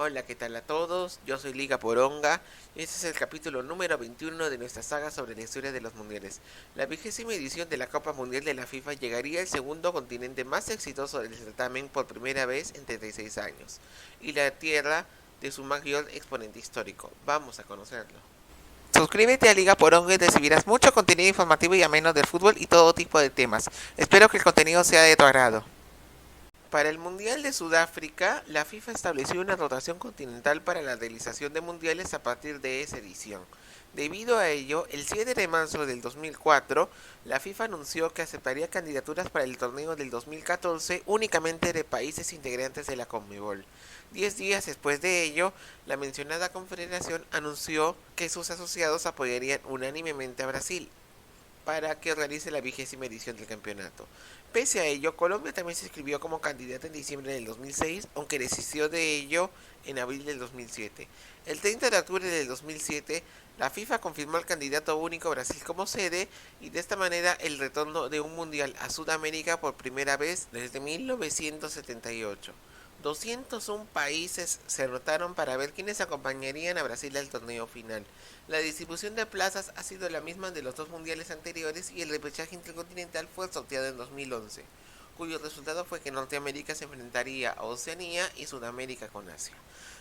Hola, ¿qué tal a todos? Yo soy Liga Poronga y este es el capítulo número 21 de nuestra saga sobre la historia de los mundiales. La 20ª edición de la Copa Mundial de la FIFA llegaría al segundo continente más exitoso del certamen por primera vez en 36 años y la tierra de su mayor exponente histórico. Vamos a conocerlo. Suscríbete a Liga Poronga y recibirás mucho contenido informativo y ameno del fútbol y todo tipo de temas. Espero que el contenido sea de tu agrado. Para el Mundial de Sudáfrica, la FIFA estableció una rotación continental para la realización de mundiales a partir de esa edición. Debido a ello, el 7 de marzo del 2004, la FIFA anunció que aceptaría candidaturas para el torneo del 2014 únicamente de países integrantes de la CONMEBOL. 10 días después de ello, la mencionada confederación anunció que sus asociados apoyarían unánimemente a Brasil para que realice la 20ª edición del campeonato. Pese a ello, Colombia también se inscribió como candidata en diciembre del 2006, aunque desistió de ello en abril del 2007. El 30 de octubre del 2007, la FIFA confirmó al candidato único Brasil como sede y de esta manera el retorno de un mundial a Sudamérica por primera vez desde 1978. 201 países se rotaron para ver quiénes acompañarían a Brasil al torneo final. La distribución de plazas ha sido la misma de los dos mundiales anteriores y el repechaje intercontinental fue sorteado en 2011, cuyo resultado fue que Norteamérica se enfrentaría a Oceanía y Sudamérica con Asia.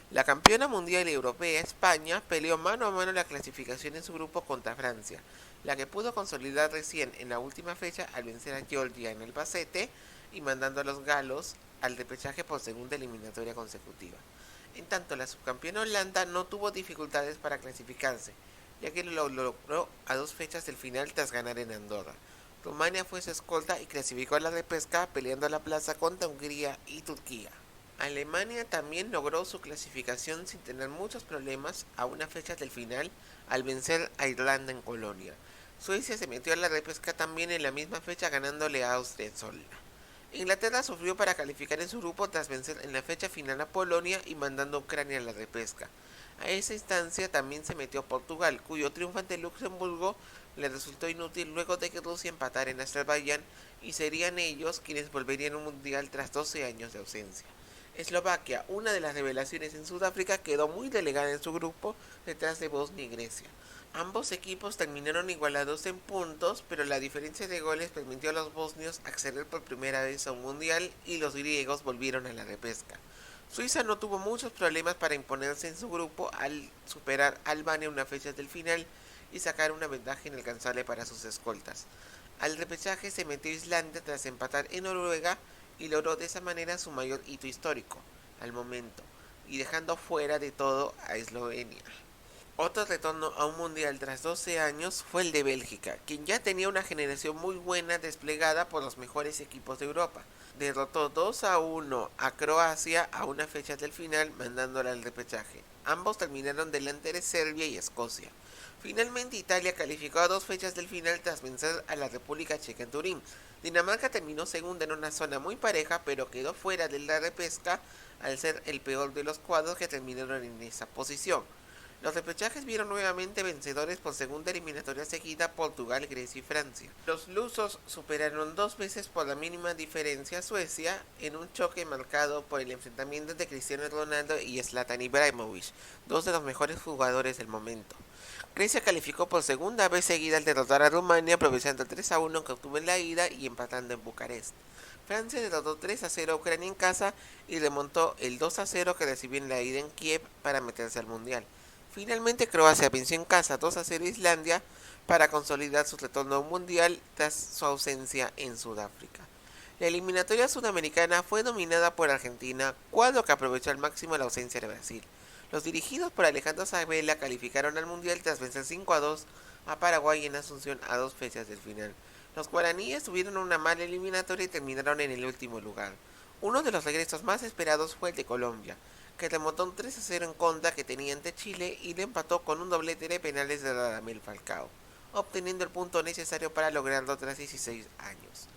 La campeona mundial europea, España, peleó mano a mano la clasificación en su grupo contra Francia, la que pudo consolidar recién en la última fecha al vencer a Georgia en el Albacete y mandando a los galos al repechaje por segunda eliminatoria consecutiva. En tanto, la subcampeona Holanda no tuvo dificultades para clasificarse, ya que lo logró a 2 fechas del final tras ganar en Andorra. Rumania fue su escolta y clasificó a la repesca peleando la plaza contra Hungría y Turquía. Alemania también logró su clasificación sin tener muchos problemas a una fecha del final al vencer a Irlanda en Colonia. Suecia se metió a la repesca también en la misma fecha ganándole a Austria sola. Inglaterra sufrió para calificar en su grupo tras vencer en la fecha final a Polonia y mandando a Ucrania a la repesca. A esa instancia también se metió Portugal, cuyo triunfo ante Luxemburgo le resultó inútil luego de que Rusia empatara en Azerbaiyán y serían ellos quienes volverían a un mundial tras 12 años de ausencia. Eslovaquia, una de las revelaciones en Sudáfrica, quedó muy delegada en su grupo detrás de Bosnia y Grecia. Ambos equipos terminaron igualados en puntos, pero la diferencia de goles permitió a los bosnios acceder por primera vez a un mundial y los griegos volvieron a la repesca. Suiza no tuvo muchos problemas para imponerse en su grupo al superar a Albania una fecha del final y sacar una ventaja inalcanzable para sus escoltas. Al repechaje se metió Islandia tras empatar en Noruega y logró de esa manera su mayor hito histórico, al momento, y dejando fuera de todo a Eslovenia. Otro retorno a un mundial tras 12 años fue el de Bélgica, quien ya tenía una generación muy buena desplegada por los mejores equipos de Europa. Derrotó 2-1 a Croacia a una fecha del final, mandándola al repechaje. Ambos terminaron delante de Serbia y Escocia. Finalmente Italia calificó a 2 fechas del final tras vencer a la República Checa en Turín. Dinamarca terminó segunda en una zona muy pareja, pero quedó fuera de la repesca al ser el peor de los cuadros que terminaron en esa posición. Los repechajes vieron nuevamente vencedores por segunda eliminatoria seguida Portugal, Grecia y Francia. Los lusos superaron 2 veces por la mínima diferencia a Suecia en un choque marcado por el enfrentamiento de Cristiano Ronaldo y Zlatan Ibrahimovic, dos de los mejores jugadores del momento. Grecia calificó por segunda vez seguida al derrotar a Rumania aprovechando el 3-1 que obtuvo en la ida y empatando en Bucarest. Francia derrotó 3-0 a Ucrania en casa y remontó el 2-0 que recibió en la ida en Kiev para meterse al Mundial. Finalmente Croacia venció en casa 2-0 a Islandia para consolidar su retorno a un mundial tras su ausencia en Sudáfrica. La eliminatoria sudamericana fue dominada por Argentina, cuadro que aprovechó al máximo la ausencia de Brasil. Los dirigidos por Alejandro Sabella calificaron al mundial tras vencer 5-2 a Paraguay en Asunción a 2 fechas del final. Los guaraníes tuvieron una mala eliminatoria y terminaron en el último lugar. Uno de los regresos más esperados fue el de Colombia, que remontó un 3-0 en contra que tenía ante Chile y le empató con un doblete de penales de Radamel Falcao, obteniendo el punto necesario para lograrlo tras 16 años.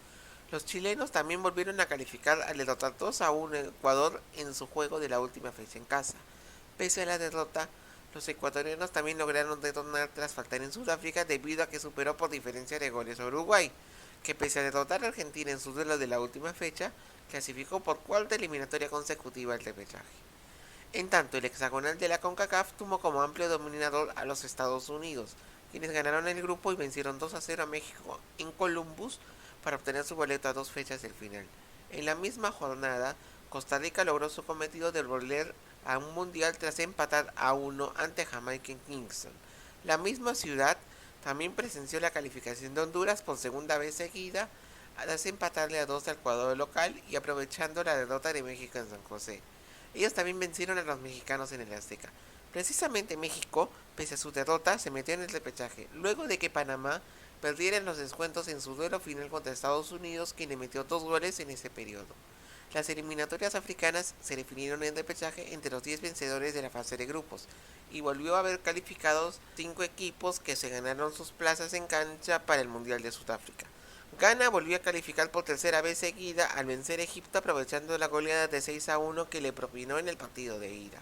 Los chilenos también volvieron a calificar al derrotar 2-1 a Ecuador en su juego de la última fecha en casa. Pese a la derrota, los ecuatorianos también lograron retornar tras faltar en Sudáfrica debido a que superó por diferencia de goles a Uruguay, que pese a derrotar a Argentina en su duelo de la última fecha, clasificó por cuarta eliminatoria consecutiva al repechaje. En tanto, el hexagonal de la CONCACAF tuvo como amplio dominador a los Estados Unidos, quienes ganaron el grupo y vencieron 2-0 a México en Columbus para obtener su boleto a 2 fechas del final. En la misma jornada, Costa Rica logró su cometido de volver a un mundial tras empatar a 1 ante Jamaica en Kingston. La misma ciudad también presenció la calificación de Honduras por segunda vez seguida, al empatarle a 2 al cuadro local y aprovechando la derrota de México en San José. Ellos también vencieron a los mexicanos en el Azteca. Precisamente México, pese a su derrota, se metió en el repechaje, luego de que Panamá perdiera en los descuentos en su duelo final contra Estados Unidos, quien le metió 2 goles en ese periodo. Las eliminatorias africanas se definieron en repechaje entre los 10 vencedores de la fase de grupos, y volvió a haber calificados 5 equipos que se ganaron sus plazas en cancha para el Mundial de Sudáfrica. Ghana volvió a calificar por tercera vez seguida al vencer a Egipto aprovechando la goleada de 6-1 que le propinó en el partido de ida.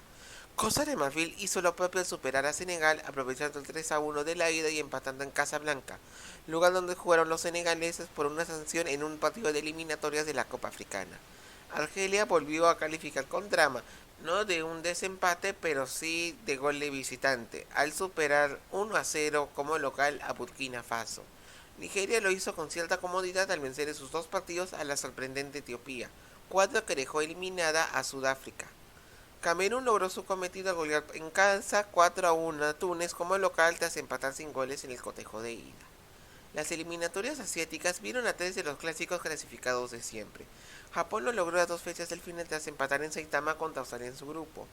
Costa de Marfil hizo lo propio al superar a Senegal aprovechando el 3-1 de la ida y empatando en Casablanca, lugar donde jugaron los senegaleses por una sanción en un partido de eliminatorias de la Copa Africana. Argelia volvió a calificar con drama, no de un desempate, pero sí de gol de visitante, al superar 1-0 como local a Burkina Faso. Nigeria lo hizo con cierta comodidad al vencer en sus 2 partidos a la sorprendente Etiopía, cuadro que dejó eliminada a Sudáfrica. Camerún logró su cometido al golear en casa 4-1 a Túnez como local tras empatar sin goles en el cotejo de ida. Las eliminatorias asiáticas vieron a 3 de los clásicos clasificados de siempre. Japón lo logró a 2 fechas del final tras empatar en Saitama contra Australia en su grupo.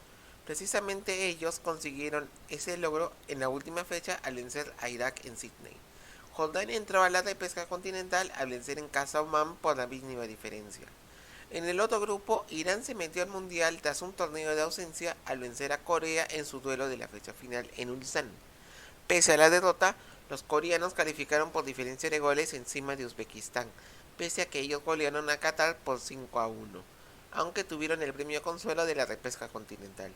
Precisamente ellos consiguieron ese logro en la última fecha al vencer a Irak en Sydney. Jordania entró a la repesca continental al vencer en casa a Oman por la mínima diferencia. En el otro grupo, Irán se metió al mundial tras un torneo de ausencia al vencer a Corea en su duelo de la fecha final en Ulsan. Pese a la derrota, los coreanos calificaron por diferencia de goles encima de Uzbekistán, pese a que ellos golearon a Qatar por 5-1, aunque tuvieron el premio consuelo de la repesca continental.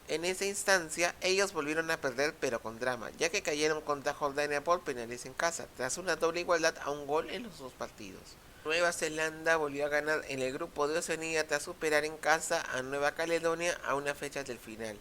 En esa instancia, ellos volvieron a perder pero con drama, ya que cayeron contra Jordania por penales en casa, tras una doble igualdad a un gol en los 2 partidos. Nueva Zelanda volvió a ganar en el grupo de Oceanía tras superar en casa a Nueva Caledonia a una fecha del final,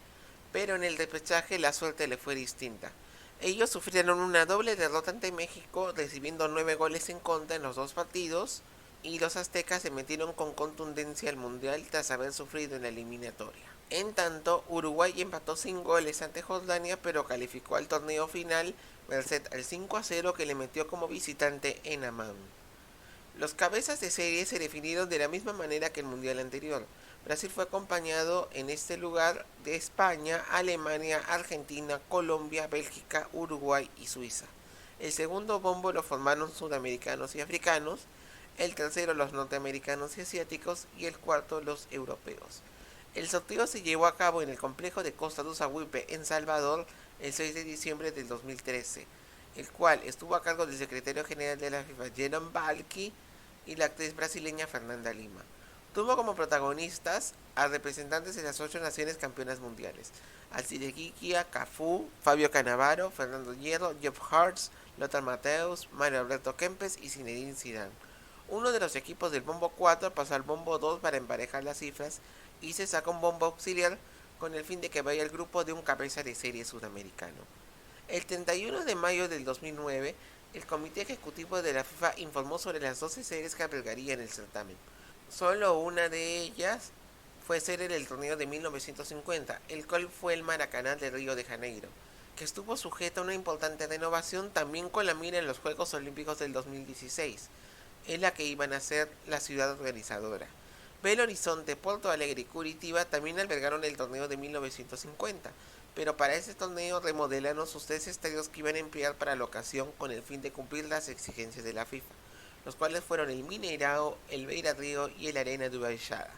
pero en el repechaje la suerte le fue distinta. Ellos sufrieron una doble derrota ante México, recibiendo 9 goles en contra en los 2 partidos, y los aztecas se metieron con contundencia al mundial tras haber sufrido en la eliminatoria. En tanto, Uruguay empató sin goles ante Jordania, pero calificó al torneo final merced al 5-0 que le metió como visitante en Amán. Los cabezas de serie se definieron de la misma manera que el mundial anterior. Brasil fue acompañado en este lugar de España, Alemania, Argentina, Colombia, Bélgica, Uruguay y Suiza. El segundo bombo lo formaron sudamericanos y africanos, el tercero los norteamericanos y asiáticos y el cuarto los europeos. El sorteo se llevó a cabo en el complejo de Costa do Sauípe en Salvador el 6 de diciembre del 2013, el cual estuvo a cargo del secretario general de la FIFA, Jerome Balki, y la actriz brasileña Fernanda Lima. Tuvo como protagonistas a representantes de las 8 naciones campeonas mundiales: Alcide Guiquia, Cafú, Fabio Cannavaro, Fernando Hierro, Jeff Hartz, Lothar Matthäus, Mario Alberto Kempes y Zinedine Zidane. Uno de los equipos del bombo 4 pasó al bombo 2 para emparejar las cifras y se sacó un bombo auxiliar con el fin de que vaya el grupo de un cabeza de serie sudamericano. El 31 de mayo del 2009, el Comité Ejecutivo de la FIFA informó sobre las 12 series que albergarían el certamen. Solo una de ellas fue ser en el torneo de 1950, el cual fue el Maracaná de Río de Janeiro, que estuvo sujeto a una importante renovación también con la mira en los Juegos Olímpicos del 2016, en la que iban a ser la ciudad organizadora. Belo Horizonte, Porto Alegre y Curitiba también albergaron el torneo de 1950, pero para ese torneo remodelaron sus 3 estadios que iban a emplear para la ocasión con el fin de cumplir las exigencias de la FIFA, los cuales fueron el Mineirao, el Beira Río y el Arena do Baixada.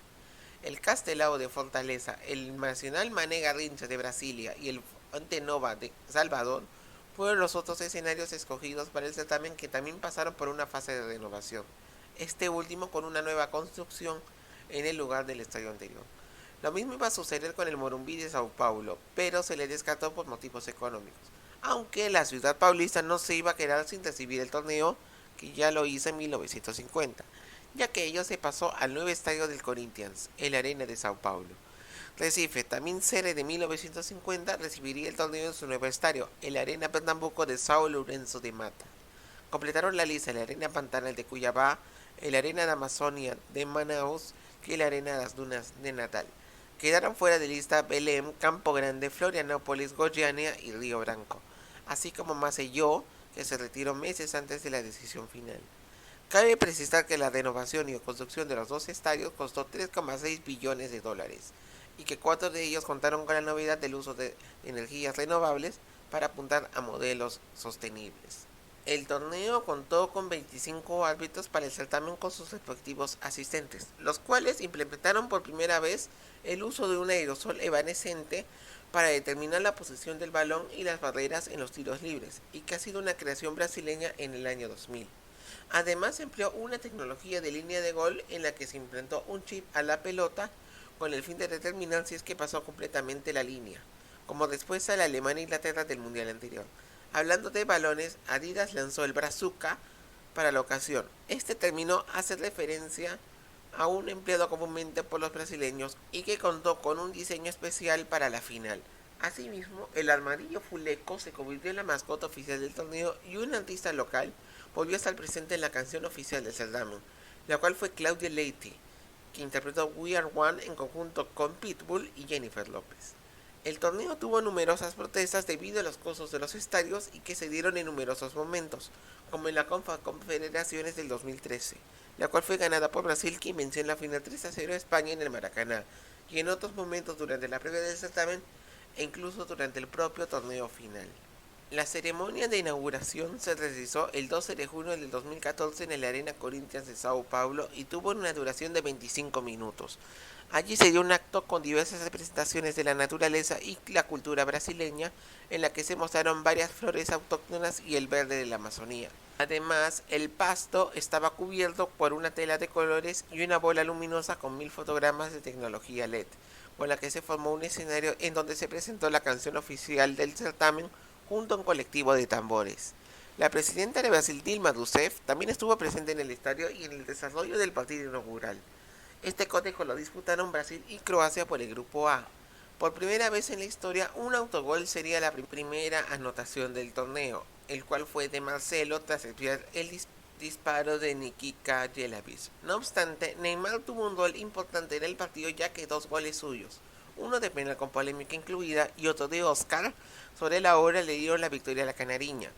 El Castelao de Fortaleza, el Nacional Mané Garrincha de Brasilia y el Fonte Nova de Salvador fueron los otros escenarios escogidos para el certamen, que también pasaron por una fase de renovación, este último con una nueva construcción en el lugar del estadio anterior. Lo mismo iba a suceder con el Morumbi de Sao Paulo, pero se le descartó por motivos económicos, aunque la ciudad paulista no se iba a quedar sin recibir el torneo, que ya lo hizo en 1950, ya que ello se pasó al nuevo estadio del Corinthians, el Arena de Sao Paulo. Recife, también sede de 1950, recibiría el torneo en su nuevo estadio, el Arena Pernambuco de São Lourenço de Mata. Completaron la lista el Arena Pantanal de Cuyabá, el Arena de Amazonia de Manaus y el Arena de las Dunas de Natal. Quedaron fuera de lista Belém, Campo Grande, Florianópolis, Goiânia y Río Branco, así como Maceió, que se retiró meses antes de la decisión final. Cabe precisar que la renovación y construcción de los dos estadios costó 3,6 billones de dólares y que 4 de ellos contaron con la novedad del uso de energías renovables para apuntar a modelos sostenibles. El torneo contó con 25 árbitros para el certamen con sus respectivos asistentes, los cuales implementaron por primera vez el uso de un aerosol evanescente para determinar la posición del balón y las barreras en los tiros libres, y que ha sido una creación brasileña en el año 2000. Además empleó una tecnología de línea de gol en la que se implantó un chip a la pelota con el fin de determinar si es que pasó completamente la línea, como respuesta a la Alemania e Inglaterra del mundial anterior. Hablando de balones, Adidas lanzó el Brazuca para la ocasión. Este término hace referencia a un empleado comúnmente por los brasileños y que contó con un diseño especial para la final. Asimismo, el armadillo fuleco se convirtió en la mascota oficial del torneo y un artista local volvió a estar presente en la canción oficial del certamen, la cual fue Claudia Leite, que interpretó We Are One en conjunto con Pitbull y Jennifer López. El torneo tuvo numerosas protestas debido a los costos de los estadios y que se dieron en numerosos momentos, como en la Confederaciones del 2013, la cual fue ganada por Brasil, quien venció en la final 3-0 a España en el Maracaná, y en otros momentos durante la previa del certamen e incluso durante el propio torneo final. La ceremonia de inauguración se realizó el 12 de junio del 2014 en la Arena Corinthians de Sao Paulo y tuvo una duración de 25 minutos. Allí se dio un acto con diversas representaciones de la naturaleza y la cultura brasileña, en la que se mostraron varias flores autóctonas y el verde de la Amazonía. Además, el pasto estaba cubierto por una tela de colores y una bola luminosa con 1000 fotogramas de tecnología LED, con la que se formó un escenario en donde se presentó la canción oficial del certamen junto a un colectivo de tambores. La presidenta de Brasil, Dilma Rousseff, también estuvo presente en el estadio y en el desarrollo del partido inaugural. Este cotejo lo disputaron Brasil y Croacia por el grupo A. Por primera vez en la historia, un autogol sería la primera anotación del torneo, el cual fue de Marcelo tras desviar el disparo de Nikita Jelavic. No obstante, Neymar tuvo un gol importante en el partido, ya que 2 goles suyos, uno de penal con polémica incluida y otro de Oscar, sobre la hora le dieron la victoria a la canariña.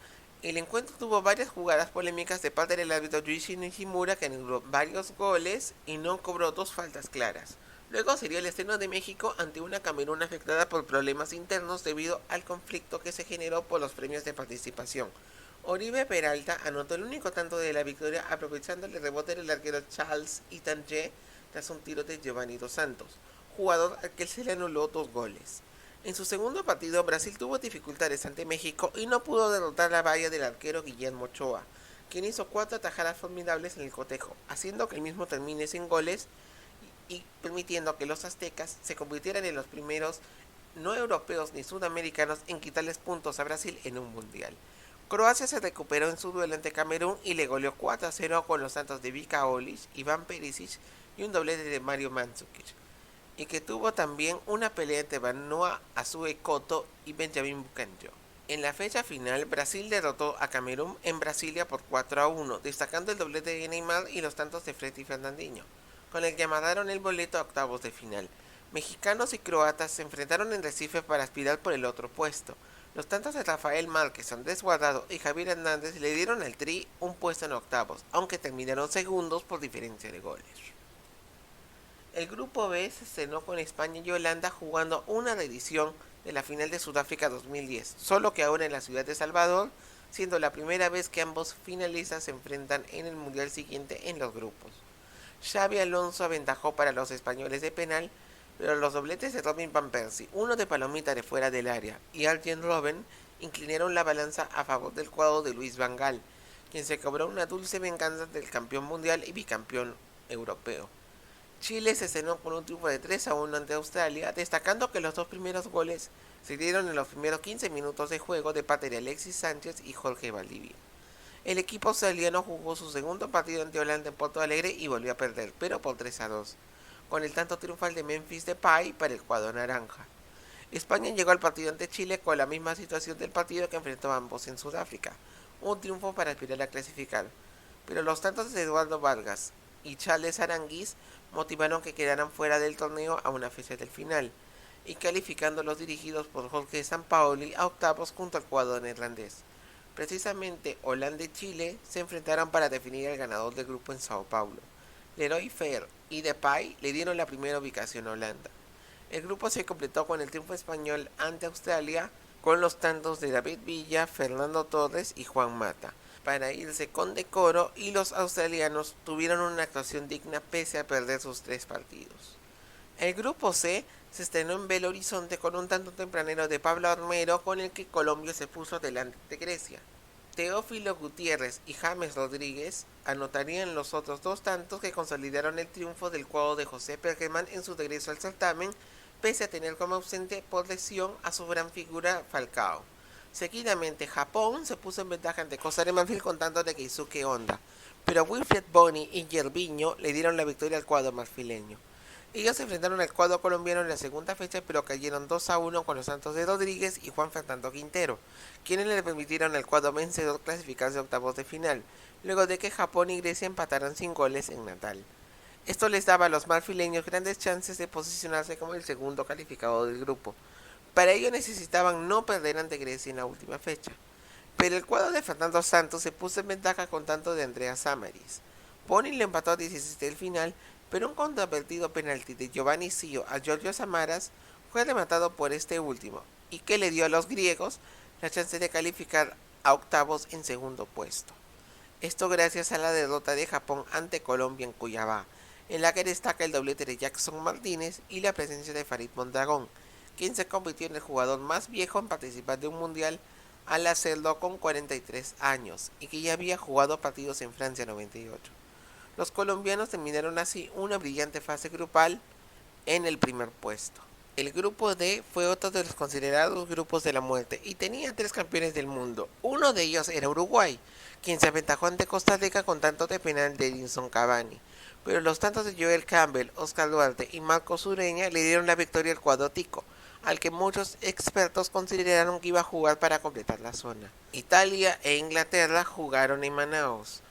El encuentro tuvo varias jugadas polémicas de parte del árbitro Yuichi Nishimura, que anuló varios goles y no cobró 2 faltas claras. Luego sería el estreno de México ante una Camerún afectada por problemas internos debido al conflicto que se generó por los premios de participación. Oribe Peralta anotó el único tanto de la victoria, aprovechando el rebote del arquero Charles Itanje tras un tiro de Giovanni Dos Santos, jugador al que se le anuló 2 goles. En su segundo partido, Brasil tuvo dificultades ante México y no pudo derrotar la valla del arquero Guillermo Ochoa, quien hizo 4 atajadas formidables en el cotejo, haciendo que el mismo termine sin goles y permitiendo que los aztecas se convirtieran en los primeros no europeos ni sudamericanos en quitarles puntos a Brasil en un mundial. Croacia se recuperó en su duelo ante Camerún y le goleó 4-0 con los tantos de Vika Olic, Iván Perisic y un doblete de Mario Mandzukic, y que tuvo también una pelea entre Vanoa Azuekoto y Benjamin Bucanjo. En la fecha final, Brasil derrotó a Camerún en Brasilia por 4-1, destacando el doblete de Neymar y los tantos de Fred y Fernandinho, con el que amarraron el boleto a octavos de final. Mexicanos y croatas se enfrentaron en Recife para aspirar por el otro puesto. Los tantos de Rafael Márquez, Andrés Guardado y Javier Hernández le dieron al Tri un puesto en octavos, aunque terminaron segundos por diferencia de goles. El grupo B se estrenó con España y Holanda jugando una reedición de la final de Sudáfrica 2010, solo que ahora en la ciudad de Salvador, siendo la primera vez que ambos finalistas se enfrentan en el mundial siguiente en los grupos. Xabi Alonso aventajó para los españoles de penal, pero los dobletes de Robin Van Persie, uno de palomita de fuera del área, y Arjen Robben inclinaron la balanza a favor del cuadro de Luis Van Gaal, quien se cobró una dulce venganza del campeón mundial y bicampeón europeo. Chile se estrenó con un triunfo de 3-1 ante Australia, destacando que los 2 primeros goles se dieron en los primeros 15 minutos de juego de parte de Alexis Sánchez y Jorge Valdivia. El equipo australiano jugó su segundo partido ante Holanda en Porto Alegre y volvió a perder, pero por 3-2. con el tanto triunfal de Memphis Depay para el cuadro naranja. España llegó al partido ante Chile con la misma situación del partido que enfrentó a ambos en Sudáfrica, un triunfo para aspirar a clasificar, pero los tantos de Eduardo Vargas y Charles Aranguiz motivaron que quedaran fuera del torneo a una fecha del final, y calificando los dirigidos por Jorge Sampaoli a octavos junto al cuadro neerlandés. Precisamente Holanda y Chile se enfrentaron para definir el ganador del grupo en Sao Paulo. Leroy Fer y Depay le dieron la primera ubicación a Holanda. El grupo se completó con el triunfo español ante Australia con los tantos de David Villa, Fernando Torres y Juan Mata, para irse con decoro, y los australianos tuvieron una actuación digna pese a perder sus 3 partidos. El grupo C se estrenó en Belo Horizonte con un tanto tempranero de Pablo Armero con el que Colombia se puso delante de Grecia. Teófilo Gutiérrez y James Rodríguez anotarían los otros 2 tantos que consolidaron el triunfo del cuadro de José Pergelman en su regreso al certamen, pese a tener como ausente por lesión a su gran figura Falcao. Seguidamente Japón se puso en ventaja ante Costa de Marfil con tantos de Keisuke Honda, pero Wilfried Bony y Gervinho le dieron la victoria al cuadro marfileño. Ellos se enfrentaron al cuadro colombiano en la segunda fecha, pero cayeron 2-1 con los tantos de Rodríguez y Juan Fernando Quintero, quienes le permitieron al cuadro vencedor clasificarse a octavos de final, luego de que Japón y Grecia empataran sin goles en Natal. Esto les daba a los marfileños grandes chances de posicionarse como el segundo calificado del grupo. Para ello necesitaban no perder ante Grecia en la última fecha. Pero el cuadro de Fernando Santos se puso en ventaja con tanto de Andrea Samaris. Boni le empató a 16 del final, pero un controvertido penalti de Giovanni Sio a Giorgio Samaras fue rematado por este último, y que le dio a los griegos la chance de calificar a octavos en segundo puesto. Esto gracias a la derrota de Japón ante Colombia en Cuiabá, en la que destaca el doblete de Jackson Martínez y la presencia de Farid Mondragón, quien se convirtió en el jugador más viejo en participar de un mundial al hacerlo con 43 años, y que ya había jugado partidos en Francia 98. Los colombianos terminaron así una brillante fase grupal en el primer puesto. El grupo D fue otro de los considerados grupos de la muerte y tenía 3 campeones del mundo. Uno de ellos era Uruguay, quien se aventajó ante Costa Rica con tanto de penal de Edinson Cavani, pero los tantos de Joel Campbell, Oscar Duarte y Marcos Ureña le dieron la victoria al cuadro tico, al que muchos expertos consideraron que iba a jugar para completar la zona. Italia e Inglaterra jugaron en Manaos.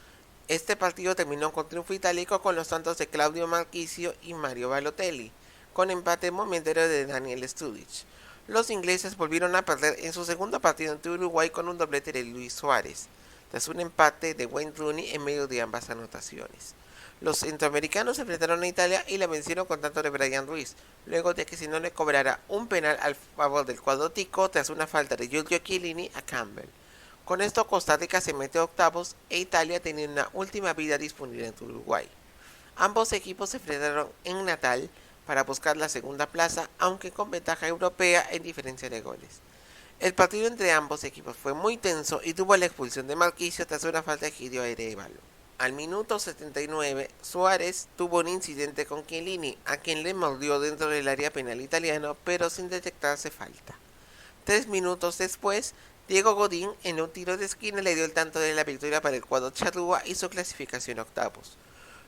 Este partido terminó con triunfo itálico con los tantos de Claudio Marchisio y Mario Balotelli, con empate momentero de Daniel Sturridge. Los ingleses volvieron a perder en su segundo partido ante Uruguay con un doblete de Luis Suárez, tras un empate de Wayne Rooney en medio de ambas anotaciones. Los centroamericanos se enfrentaron a Italia y la vencieron con tanto de Brian Ruiz, luego de que si no le cobrara un penal al favor del cuadro tico tras una falta de Giorgio Chiellini a Campbell. Con esto Costa Rica se metió a octavos e Italia tenía una última vida disponible en Uruguay. Ambos equipos se enfrentaron en Natal para buscar la segunda plaza, aunque con ventaja europea en diferencia de goles. El partido entre ambos equipos fue muy tenso y tuvo la expulsión de Marchisio tras una falta de Gidio Arevalo. Al minuto 79, Suárez tuvo un incidente con Chiellini, a quien le mordió dentro del área penal italiano, pero sin detectarse falta. 3 minutos después, Diego Godín en un tiro de esquina le dio el tanto de la victoria para el cuadro charrúa y su clasificación a octavos.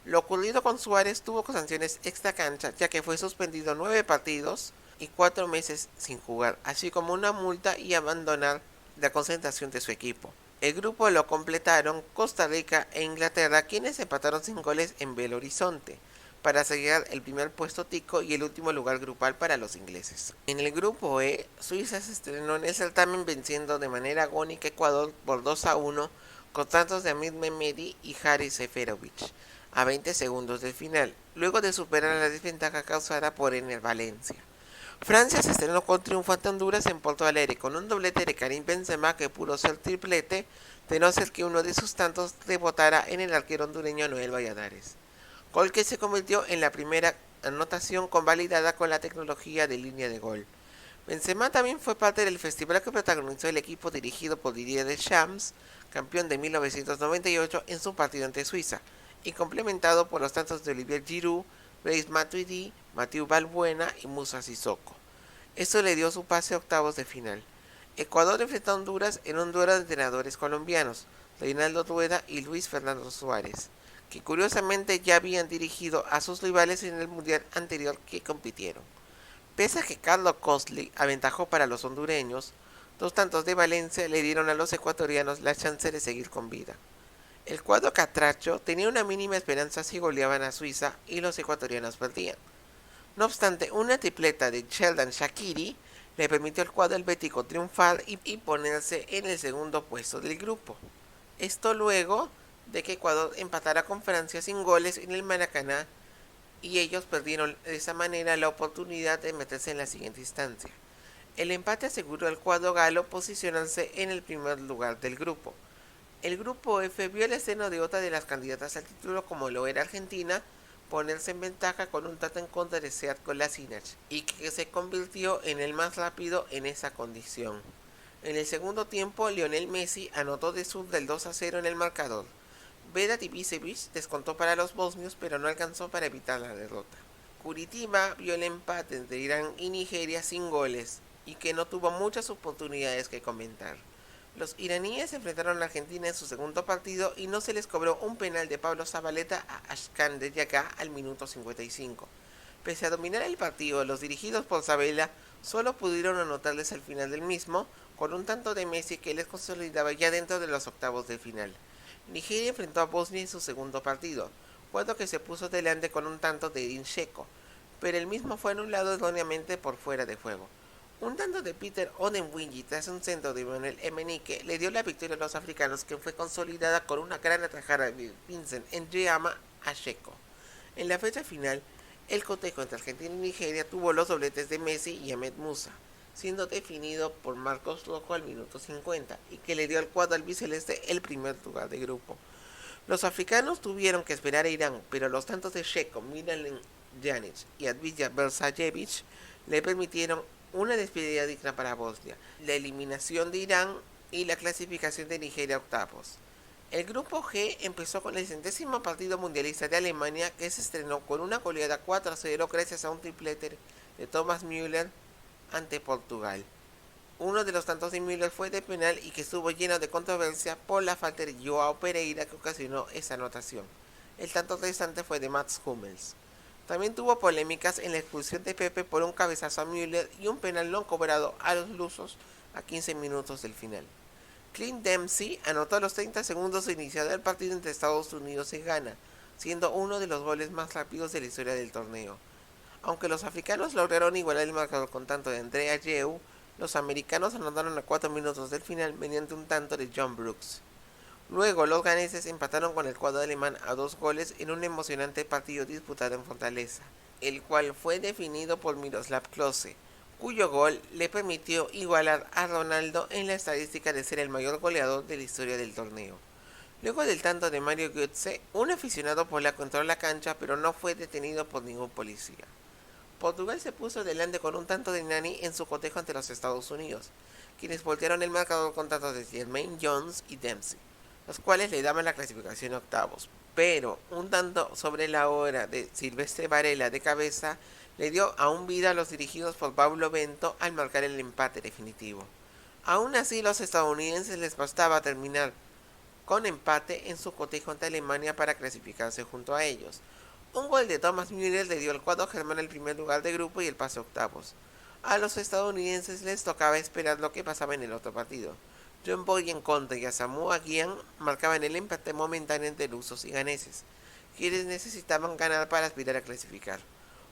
Lo ocurrido con Suárez tuvo sanciones extra cancha, ya que fue suspendido 9 partidos y 4 meses sin jugar, así como una multa y abandonar la concentración de su equipo. El grupo lo completaron Costa Rica e Inglaterra, quienes empataron sin goles en Belo Horizonte, para sellar el primer puesto tico y el último lugar grupal para los ingleses. En el grupo E, Suiza se estrenó en el certamen venciendo de manera agónica a Ecuador por 2-1 con tantos de Amir Mehmedi y Haris Seferovic a 20 segundos del final, luego de superar la desventaja causada por Ener Valencia. Francia se estrenó con triunfo ante Honduras en Porto Alegre con un doblete de Karim Benzema que pudo ser triplete de no ser que uno de sus tantos rebotara en el arquero hondureño Noel Valladares, gol que se convirtió en la primera anotación convalidada con la tecnología de línea de gol. Benzema también fue parte del festival que protagonizó el equipo dirigido por Didier Deschamps, campeón de 1998 en su partido ante Suiza, y complementado por los tantos de Olivier Giroud, Blaise Matuidi, Mathieu Valbuena y Moussa Sissoko. Esto le dio su pase a octavos de final. Ecuador enfrentó a Honduras en un duelo de entrenadores colombianos, Reinaldo Rueda y Luis Fernando Suárez, que curiosamente ya habían dirigido a sus rivales en el mundial anterior que compitieron. Pese a que Carlos Costley aventajó para los hondureños, 2 tantos de Valencia le dieron a los ecuatorianos la chance de seguir con vida. El cuadro catracho tenía una mínima esperanza si goleaban a Suiza y los ecuatorianos perdían. No obstante, una tripleta de Sheldon Shaqiri le permitió al cuadro helvético triunfar y ponerse en el segundo puesto del grupo. Esto luego de que Ecuador empatara con Francia sin goles en el Maracaná y ellos perdieron de esa manera la oportunidad de meterse en la siguiente instancia. El empate aseguró al cuadro galo posicionarse en el primer lugar del grupo. El grupo F vio el estreno de otra de las candidatas al título, como lo era Argentina, ponerse en ventaja con un tanto en contra de Sead Kolasinac, y que se convirtió en el más rápido en esa condición. En el segundo tiempo, Lionel Messi anotó de sur del 2-0 en el marcador. Vedat Ibisevic descontó para los bosnios, pero no alcanzó para evitar la derrota. Curitiba vio el empate entre Irán y Nigeria sin goles, y que no tuvo muchas oportunidades que comentar. Los iraníes enfrentaron a Argentina en su segundo partido y no se les cobró un penal de Pablo Zabaleta a Ashkan de Yagá al minuto 55. Pese a dominar el partido, los dirigidos por Sabella solo pudieron anotarles al final del mismo, con un tanto de Messi que les consolidaba ya dentro de los octavos de final. Nigeria enfrentó a Bosnia en su segundo partido, cuadro que se puso delante con un tanto de Edin Dzeko, pero el mismo fue anulado erróneamente por fuera de juego. Un tanto de Peter Odemwingie tras un centro de Manuel Emenike le dio la victoria a los africanos, que fue consolidada con una gran atajada de Vincent Ndjama a Dzeko. En la fecha final, el cotejo entre Argentina y Nigeria tuvo los dobletes de Messi y Ahmed Musa, siendo definido por Marcos Rojo al minuto 50, y que le dio al cuadro albiceleste el primer lugar de grupo. Los africanos tuvieron que esperar a Irán, pero los tantos de Dzeko, Miralem Pjanic y Advilja Berzajevic le permitieron una despedida digna para Bosnia, la eliminación de Irán y la clasificación de Nigeria a octavos. El grupo G empezó con el 100º partido mundialista de Alemania, que se estrenó con una goleada 4-0 gracias a un triplete de Thomas Müller ante Portugal. Uno de los tantos de Müller fue de penal y que estuvo lleno de controversia por la falta de Joao Pereira que ocasionó esa anotación. El tanto restante fue de Mats Hummels. También tuvo polémicas en la expulsión de Pepe por un cabezazo a Müller y un penal no cobrado a los lusos a 15 minutos del final. Clint Dempsey anotó a los 30 segundos de iniciado el partido entre Estados Unidos y Ghana, siendo uno de los goles más rápidos de la historia del torneo. Aunque los africanos lograron igualar el marcador con tanto de Andrea Ayew, los americanos anotaron a 4 minutos del final mediante un tanto de John Brooks. Luego los ganeses empataron con el cuadro alemán a 2 goles en un emocionante partido disputado en Fortaleza, el cual fue definido por Miroslav Klose, cuyo gol le permitió igualar a Ronaldo en la estadística de ser el mayor goleador de la historia del torneo. Luego del tanto de Mario Götze, un aficionado polaco entró a la cancha pero no fue detenido por ningún policía. Portugal se puso delante con un tanto de Nani en su cotejo ante los Estados Unidos, quienes voltearon el marcador con tantos de Jermaine Jones y Dempsey, los cuales le daban la clasificación a octavos, pero un tanto sobre la hora de Silvestre Varela de cabeza le dio aún vida a los dirigidos por Paulo Bento al marcar el empate definitivo. Aún así, los estadounidenses les bastaba terminar con empate en su cotejo ante Alemania para clasificarse junto a ellos. Un gol de Thomas Müller le dio al cuadro germán el primer lugar de grupo y el pase a octavos. A los estadounidenses les tocaba esperar lo que pasaba en el otro partido. John Boy en contra y Asamoah Gyan marcaban el empate momentáneo entre lusos y ganeses, quienes necesitaban ganar para aspirar a clasificar.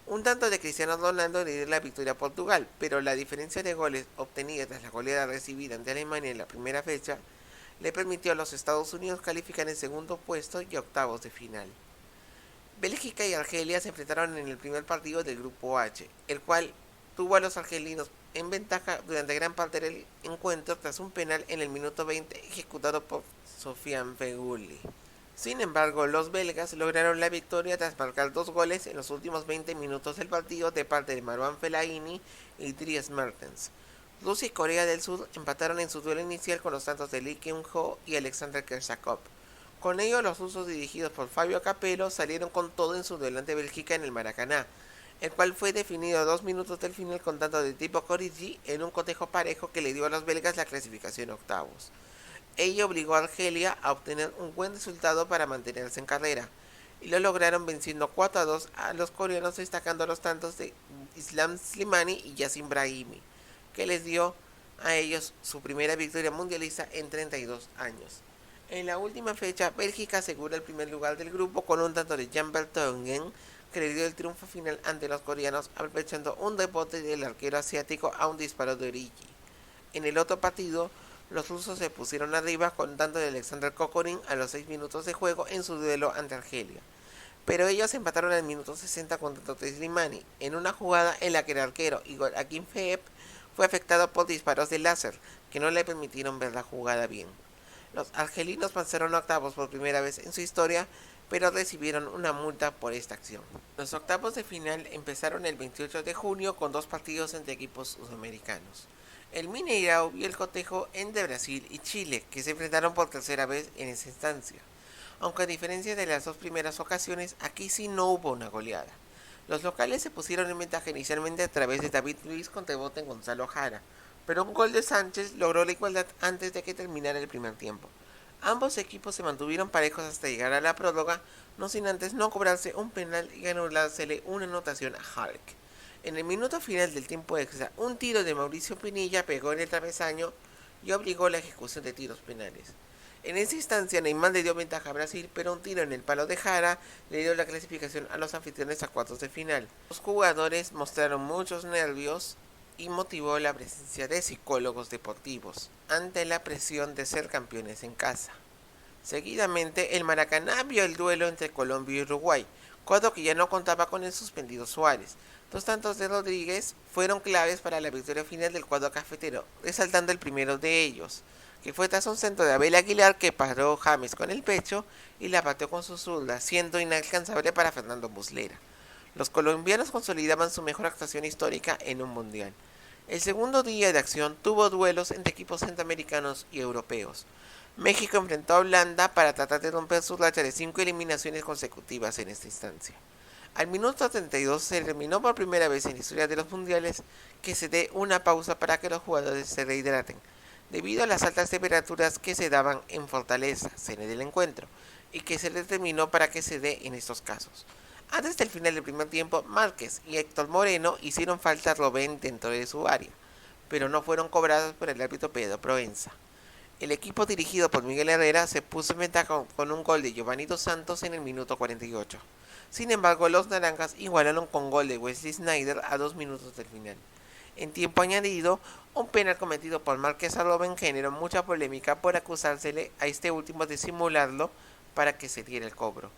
Un tanto de Cristiano Ronaldo le dio la victoria a Portugal, pero la diferencia de goles obtenida tras la goleada recibida ante Alemania en la primera fecha le permitió a los Estados Unidos calificar en segundo puesto y octavos de final. Bélgica y Argelia se enfrentaron en el primer partido del grupo H, el cual tuvo a los argelinos en ventaja durante gran parte del encuentro tras un penal en el minuto 20 ejecutado por Sofiane Feghouli. Sin embargo, los belgas lograron la victoria tras marcar 2 goles en los últimos 20 minutos del partido de parte de Marouane Fellaini y Dries Mertens. Rusia y Corea del Sur empataron en su duelo inicial con los tantos de Lee Kyung-ho y Alexander Kershakov. Con ello, los rusos dirigidos por Fabio Capello salieron con todo en su duelo ante Bélgica en el Maracaná, el cual fue definido a 2 minutos del final con tanto de Thibaut Courtois en un cotejo parejo que le dio a los belgas la clasificación a octavos. Ello obligó a Argelia a obtener un buen resultado para mantenerse en carrera, y lo lograron venciendo 4-2 a los coreanos, destacando los tantos de Islam Slimani y Yassin Brahimi, que les dio a ellos su primera victoria mundialista en 32 años. En la última fecha, Bélgica asegura el primer lugar del grupo con un tanto de Jan Vertonghen, que le dio el triunfo final ante los coreanos, aprovechando un rebote del arquero asiático a un disparo de Origi. En el otro partido, los rusos se pusieron arriba con un tanto de Alexander Kokorin a los 6 minutos de juego en su duelo ante Argelia. Pero ellos empataron al minuto 60 contra Tote Slimani, en una jugada en la que el arquero Igor Akinfeev fue afectado por disparos de láser, que no le permitieron ver la jugada bien. Los argelinos pasaron a octavos por primera vez en su historia, pero recibieron una multa por esta acción. Los octavos de final empezaron el 28 de junio con 2 partidos entre equipos sudamericanos. El Mineirao vio el cotejo entre Brasil y Chile, que se enfrentaron por tercera vez en esa instancia. Aunque a diferencia de las 2 primeras ocasiones, aquí sí no hubo una goleada. Los locales se pusieron en ventaja inicialmente a través de David Luiz con rebote en Gonzalo Jara, pero un gol de Sánchez logró la igualdad antes de que terminara el primer tiempo. Ambos equipos se mantuvieron parejos hasta llegar a la prórroga, no sin antes no cobrarse un penal y anulársele una anotación a Hulk. En el minuto final del tiempo extra, un tiro de Mauricio Pinilla pegó en el travesaño y obligó la ejecución de tiros penales. En esa instancia, Neymar le dio ventaja a Brasil, pero un tiro en el palo de Jara le dio la clasificación a los anfitriones a cuartos de final. Los jugadores mostraron muchos nervios y motivó la presencia de psicólogos deportivos ante la presión de ser campeones en casa. Seguidamente, el Maracaná vio el duelo entre Colombia y Uruguay, cuadro que ya no contaba con el suspendido Suárez. 2 tantos de Rodríguez fueron claves para la victoria final del cuadro cafetero, resaltando el primero de ellos, que fue tras un centro de Abel Aguilar que paró James con el pecho y la pateó con su zurda, siendo inalcanzable para Fernando Muslera. Los colombianos consolidaban su mejor actuación histórica en un mundial. El segundo día de acción tuvo duelos entre equipos centroamericanos y europeos. México enfrentó a Holanda para tratar de romper su racha de 5 eliminaciones consecutivas en esta instancia. Al minuto 32 se determinó por primera vez en la historia de los mundiales que se dé una pausa para que los jugadores se rehidraten, debido a las altas temperaturas que se daban en Fortaleza, sede del encuentro, y que se determinó para que se dé en estos casos. Antes del final del primer tiempo, Márquez y Héctor Moreno hicieron falta a Robben dentro de su área, pero no fueron cobrados por el árbitro Pedro Proenza. El equipo dirigido por Miguel Herrera se puso en ventaja con un gol de Giovanni Dos Santos en el minuto 48. Sin embargo, los naranjas igualaron con gol de Wesley Sneijder a 2 minutos del final. En tiempo añadido, un penal cometido por Márquez a Robben generó mucha polémica por acusársele a este último de simularlo para que se diera el cobro.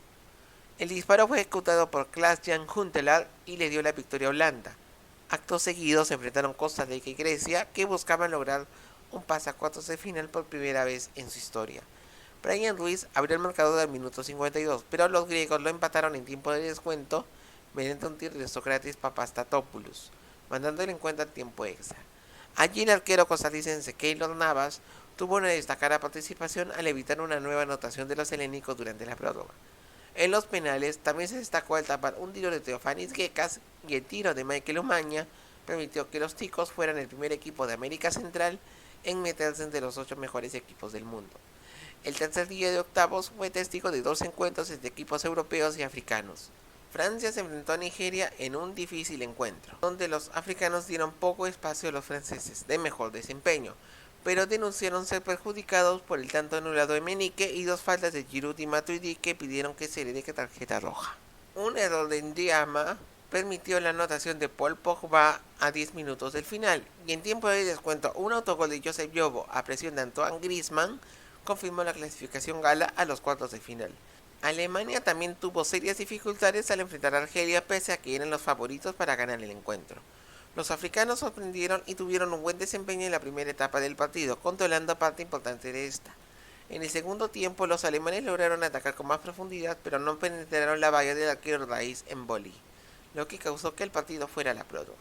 El disparo fue ejecutado por Klaas-Jan Huntelaar y le dio la victoria a Holanda. Acto seguido se enfrentaron Costa Rica y Grecia, que buscaban lograr un pase a cuartos de final por primera vez en su historia. Brian Ruiz abrió el marcador al minuto 52, pero los griegos lo empataron en tiempo de descuento mediante un tiro de Sócrates Papastatopoulos, mandando el encuentro al tiempo extra. Allí el arquero costarricense Keylor Navas tuvo una destacada participación al evitar una nueva anotación de los helénicos durante la prórroga. En los penales también se destacó al tapar un tiro de Teofanis Gekas y el tiro de Michael Umaña permitió que los ticos fueran el primer equipo de América Central en meterse entre los 8 mejores equipos del mundo. El tercer día de octavos fue testigo de 2 encuentros entre equipos europeos y africanos. Francia se enfrentó a Nigeria en un difícil encuentro, donde los africanos dieron poco espacio a los franceses de mejor desempeño, pero denunciaron ser perjudicados por el tanto anulado de Menique y 2 faltas de Giroud y Matuidi que pidieron que se le dé tarjeta roja. Un error de Ndiama permitió la anotación de Paul Pogba a 10 minutos del final, y en tiempo de descuento un autogol de Joseph Yobo a presión de Antoine Griezmann confirmó la clasificación gala a los cuartos de final. Alemania también tuvo serias dificultades al enfrentar a Argelia pese a que eran los favoritos para ganar el encuentro. Los africanos sorprendieron y tuvieron un buen desempeño en la primera etapa del partido, controlando parte importante de esta. En el segundo tiempo los alemanes lograron atacar con más profundidad, pero no penetraron la valla del arquero Raíz en Boli, lo que causó que el partido fuera a la prórroga.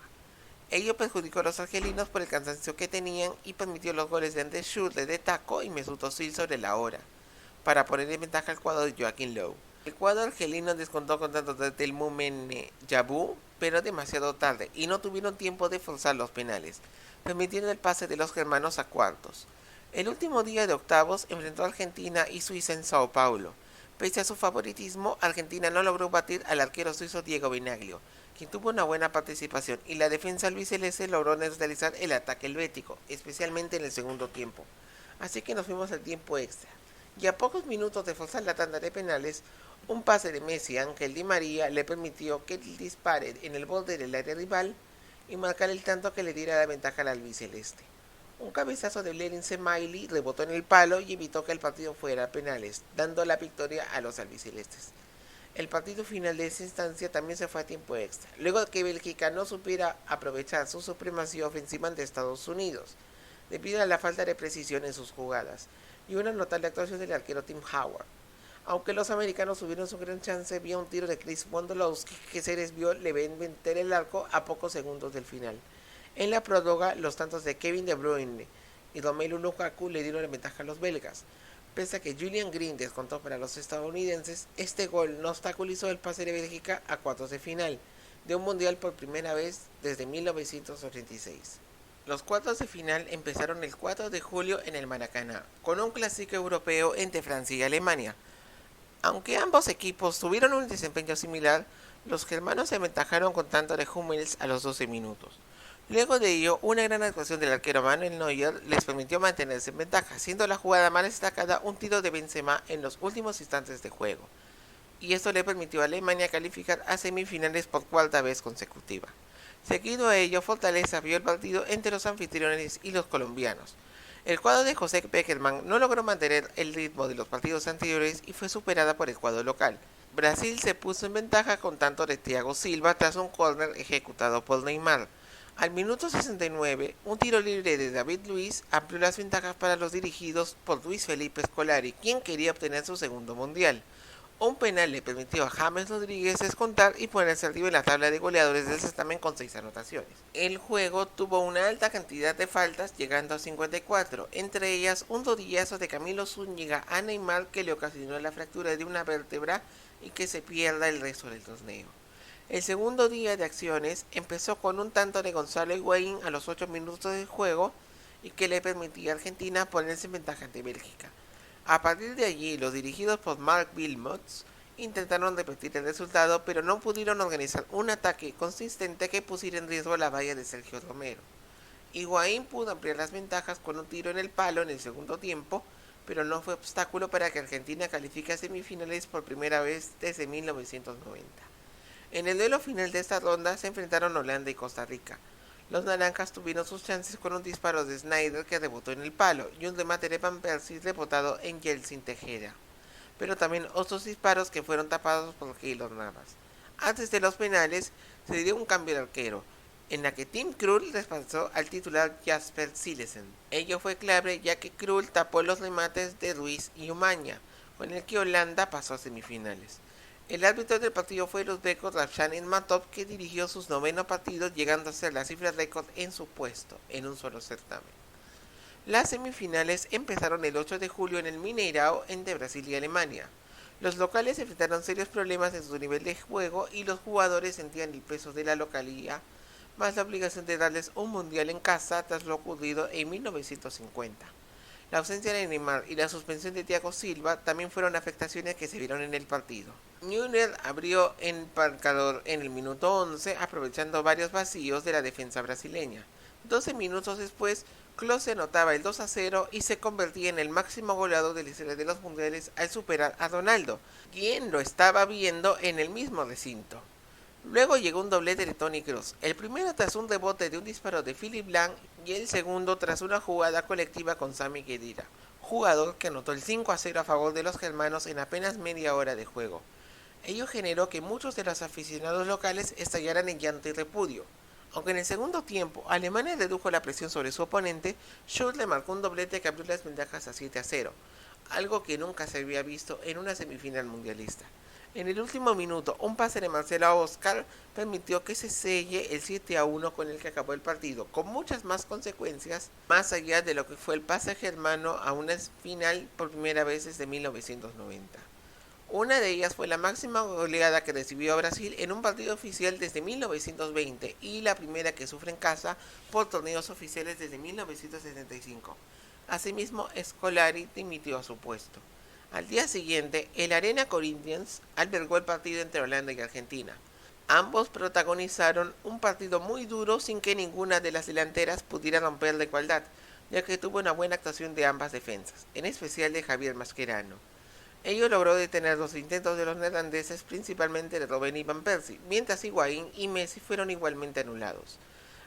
Ello perjudicó a los argelinos por el cansancio que tenían y permitió los goles de Andrés Schürrle de taco y Mesut Özil sobre la hora, para poner en ventaja al cuadro de Joachim Löw. El cuadro argelino descontó con tanto de Telmumen Yabu, pero demasiado tarde, y no tuvieron tiempo de forzar los penales, permitiendo el pase de los germanos a cuartos. El último día de octavos enfrentó a Argentina y Suiza en Sao Paulo, Pese a su favoritismo, Argentina no logró batir al arquero suizo Diego Benaglio, quien tuvo una buena participación, y la defensa albiceleste logró neutralizar el ataque helvético, especialmente en el segundo tiempo. Así que nos fuimos al tiempo extra. Y a pocos minutos de forzar la tanda de penales, un pase de Messi a Ángel Di María le permitió que dispare en el borde del área rival y marcar el tanto que le diera la ventaja al albiceleste. Un cabezazo de Blerin Semaili rebotó en el palo y evitó que el partido fuera a penales, dando la victoria a los albicelestes. El partido final de esa instancia también se fue a tiempo extra, luego de que Bélgica no supiera aprovechar su supremacía ofensiva ante Estados Unidos, debido a la falta de precisión en sus jugadas, y una notable actuación del arquero Tim Howard. Aunque los americanos tuvieron su gran chance, vía un tiro de Chris Wondolowski que se desvió le ven meter el arco a pocos segundos del final. En la próloga, los tantos de Kevin De Bruyne y Romelu Lukaku le dieron la ventaja a los belgas. Pese a que Julian Green descontó para los estadounidenses, este gol no obstaculizó el pase de Bélgica a cuartos de final de un mundial por primera vez desde 1986. Los cuartos de final empezaron el 4 de julio en el Maracaná, con un clásico europeo entre Francia y Alemania. Aunque ambos equipos tuvieron un desempeño similar, los germanos se aventajaron con tanto de Hummels a los 12 minutos. Luego de ello, una gran actuación del arquero Manuel Neuer les permitió mantenerse en ventaja, siendo la jugada más destacada un tiro de Benzema en los últimos instantes de juego. Y esto le permitió a Alemania calificar a semifinales por cuarta vez consecutiva. Seguido a ello, Fortaleza vio el partido entre los anfitriones y los colombianos. El cuadro de José Pekerman no logró mantener el ritmo de los partidos anteriores y fue superada por el cuadro local. Brasil se puso en ventaja con tanto de Thiago Silva tras un córner ejecutado por Neymar. Al minuto 69, un tiro libre de David Luiz amplió las ventajas para los dirigidos por Luis Felipe Scolari, quien quería obtener su segundo mundial. Un penal le permitió a James Rodríguez descontar y ponerse arriba en la tabla de goleadores del certamen con 6 anotaciones. El juego tuvo una alta cantidad de faltas, llegando a 54, entre ellas un rodillazo de Camilo Zúñiga a Neymar que le ocasionó la fractura de una vértebra y que se pierda el resto del torneo. El segundo día de acciones empezó con un tanto de Gonzalo Higuaín a los 8 minutos del juego y que le permitía a Argentina ponerse en ventaja ante Bélgica. A partir de allí, los dirigidos por Mark Wilmots intentaron repetir el resultado, pero no pudieron organizar un ataque consistente que pusiera en riesgo la valla de Sergio Romero. Higuaín pudo ampliar las ventajas con un tiro en el palo en el segundo tiempo, pero no fue obstáculo para que Argentina califique a semifinales por primera vez desde 1990. En el duelo final de esta ronda se enfrentaron Holanda y Costa Rica. Los naranjas tuvieron sus chances con un disparo de Snyder que rebotó en el palo y un remate de Van Persie rebotado en Yeltsin Tejera, pero también otros disparos que fueron tapados por Keylor Navas. Antes de los penales se dio un cambio de arquero, en la que Tim Krul desplazó al titular Jasper Cillessen. Ello fue clave ya que Krul tapó los remates de Ruiz y Umaña, con el que Holanda pasó a semifinales. El árbitro del partido fue el uzbeko Ravshan Enmatov, que dirigió sus 9 partidos, llegando a ser la cifra récord en su puesto, en un solo certamen. Las semifinales empezaron el 8 de julio en el Mineirao entre Brasil y Alemania. Los locales enfrentaron serios problemas en su nivel de juego y los jugadores sentían el peso de la localía, más la obligación de darles un mundial en casa tras lo ocurrido en 1950. La ausencia de Neymar y la suspensión de Thiago Silva también fueron afectaciones que se vieron en el partido. Neuer abrió el marcador en el minuto 11, aprovechando varios vacíos de la defensa brasileña. 12 minutos después, Klose anotaba el 2-0 y se convertía en el máximo goleador de la historia de los mundiales al superar a Ronaldo, quien lo estaba viendo en el mismo recinto. Luego llegó un doblete de Toni Kroos, el primero tras un rebote de un disparo de Philipp Lahm y el segundo tras una jugada colectiva con Sami Khedira, jugador que anotó el 5-0 a favor de los germanos en apenas media hora de juego. Ello generó que muchos de los aficionados locales estallaran en llanto y repudio. Aunque en el segundo tiempo Alemania redujo la presión sobre su oponente, Schulz le marcó un doblete que abrió las ventajas a 7-0, algo que nunca se había visto en una semifinal mundialista. En el último minuto, un pase de Marcelo a Oscar permitió que se selle el 7-1 con el que acabó el partido, con muchas más consecuencias, más allá de lo que fue el pase germano a una final por primera vez desde 1990. Una de ellas fue la máxima goleada que recibió a Brasil en un partido oficial desde 1920 y la primera que sufre en casa por torneos oficiales desde 1975. Asimismo, Scolari dimitió a su puesto. Al día siguiente, el Arena Corinthians albergó el partido entre Holanda y Argentina. Ambos protagonizaron un partido muy duro sin que ninguna de las delanteras pudiera romper la igualdad, ya que tuvo una buena actuación de ambas defensas, en especial de Javier Mascherano. Ello logró detener los intentos de los neerlandeses, principalmente de Robben y Van Persie, mientras Higuaín y Messi fueron igualmente anulados.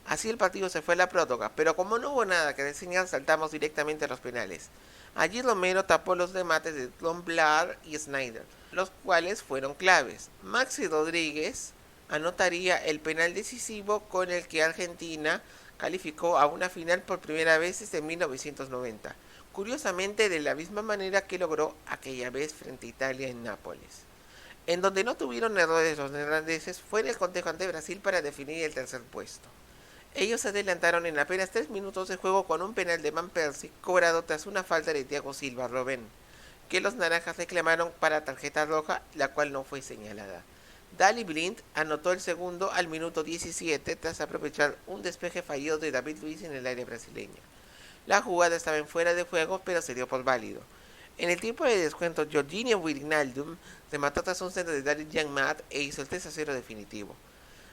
Así el partido se fue a la prórroga, pero como no hubo nada que reseñar, saltamos directamente a los penales. Allí Romero tapó los remates de Tom Blair y Snyder, los cuales fueron claves. Maxi Rodríguez anotaría el penal decisivo con el que Argentina calificó a una final por primera vez desde 1990, curiosamente de la misma manera que logró aquella vez frente a Italia en Nápoles. En donde no tuvieron errores los neerlandeses fue en el cotejo ante Brasil para definir el tercer puesto. Ellos se adelantaron en apenas 3 minutos de juego con un penal de Van Persie cobrado tras una falta de Thiago Silva Robben, que los naranjas reclamaron para tarjeta roja, la cual no fue señalada. Daley Blind anotó el segundo al minuto 17 tras aprovechar un despeje fallido de David Luiz en el área brasileña. La jugada estaba en fuera de juego, pero se dio por válido. En el tiempo de descuento, Jorginho Wijnaldum remató tras un centro de Daryl Janmaat e hizo el 3-0 definitivo.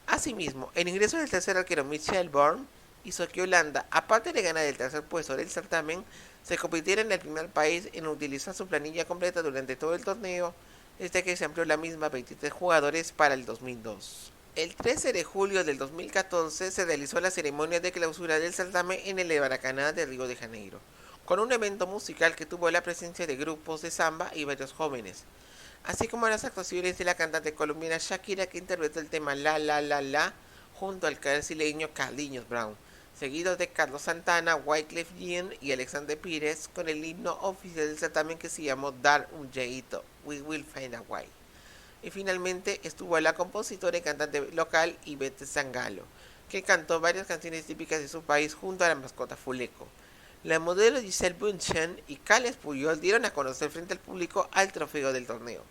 Asimismo, el ingreso del tercer arquero Michel Vorm hizo que Holanda, aparte de ganar el tercer puesto del certamen, se convirtiera en el primer país en utilizar su planilla completa durante todo el torneo, desde que se amplió la misma a 23 jugadores para el 2002. El 13 de julio del 2014 se realizó la ceremonia de clausura del certamen en el Maracaná de Río de Janeiro, con un evento musical que tuvo la presencia de grupos de samba y varios jóvenes, así como las actuaciones de la cantante colombiana Shakira, que interpretó el tema La La La La junto al brasileño Carlinhos Brown, seguido de Carlos Santana, Wyclef Jean y Alexander Pires con el himno oficial del certamen que se llamó Dar un Jeito, We Will Find a Way. Y finalmente estuvo la compositora y cantante local Ivette Sangalo, que cantó varias canciones típicas de su país junto a la mascota Fuleco. La modelo Giselle Bündchen y Carles Puyol dieron a conocer frente al público al trofeo del torneo.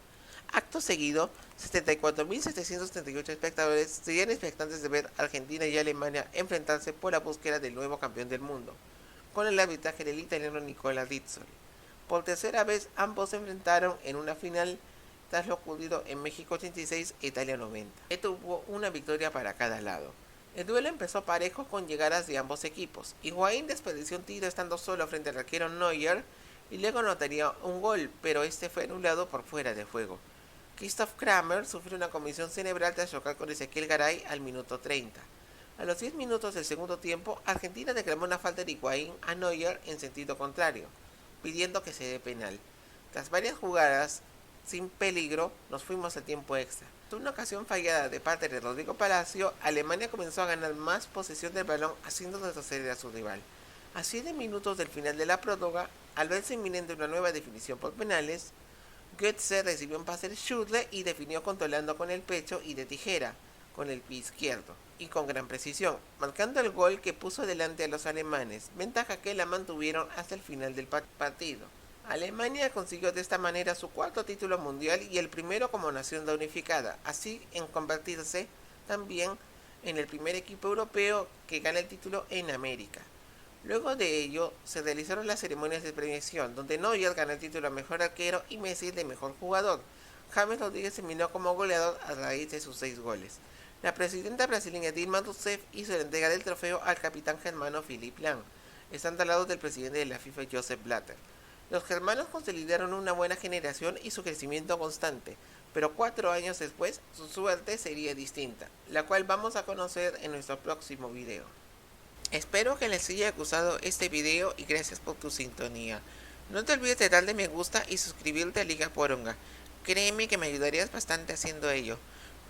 Acto seguido, 74.738 espectadores serían expectantes de ver a Argentina y Alemania enfrentarse por la búsqueda del nuevo campeón del mundo, con el arbitraje del italiano Nicola Rizzoli. Por tercera vez, ambos se enfrentaron en una final tras lo ocurrido en México 86 e Italia 90, que tuvo una victoria para cada lado. El duelo empezó parejo con llegadas de ambos equipos. Higuaín desperdició un tiro estando solo frente al arquero Neuer y luego anotaría un gol, pero este fue anulado por fuera de juego. Christoph Kramer sufrió una conmoción cerebral tras chocar con Ezequiel Garay al minuto 30. A los 10 minutos del segundo tiempo, Argentina reclamó una falta de Higuaín a Neuer en sentido contrario, pidiendo que se dé penal. Tras varias jugadas sin peligro, nos fuimos al tiempo extra. En una ocasión fallada de parte de Rodrigo Palacio, Alemania comenzó a ganar más posesión del balón, haciendo retroceder a su rival. A 7 minutos del final de la prórroga, al verse inminente una nueva definición por penales, Götze recibió un pase de Schürrle y definió controlando con el pecho y de tijera, con el pie izquierdo, y con gran precisión, marcando el gol que puso delante a los alemanes, ventaja que la mantuvieron hasta el final del partido. Alemania consiguió de esta manera su cuarto título mundial y el primero como nación reunificada, así en convertirse también en el primer equipo europeo que gana el título en América. Luego de ello se realizaron las ceremonias de premiación, donde Neuer ganó el título a mejor arquero y Messi el de mejor jugador. James Rodríguez terminó como goleador a raíz de sus 6 goles. La presidenta brasileña Dilma Rousseff hizo la entrega del trofeo al capitán germano Philippe Lahm, estando al lado del presidente de la FIFA Joseph Blatter. Los germanos consolidaron una buena generación y su crecimiento constante, pero 4 años después su suerte sería distinta, la cual vamos a conocer en nuestro próximo video. Espero que les haya gustado este video y gracias por tu sintonía. No te olvides de darle me gusta y suscribirte a Liga Poronga. Créeme que me ayudarías bastante haciendo ello.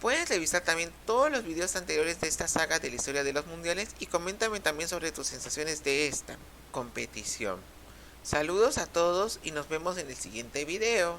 Puedes revisar también todos los videos anteriores de esta saga de la historia de los mundiales y coméntame también sobre tus sensaciones de esta competición. Saludos a todos y nos vemos en el siguiente video.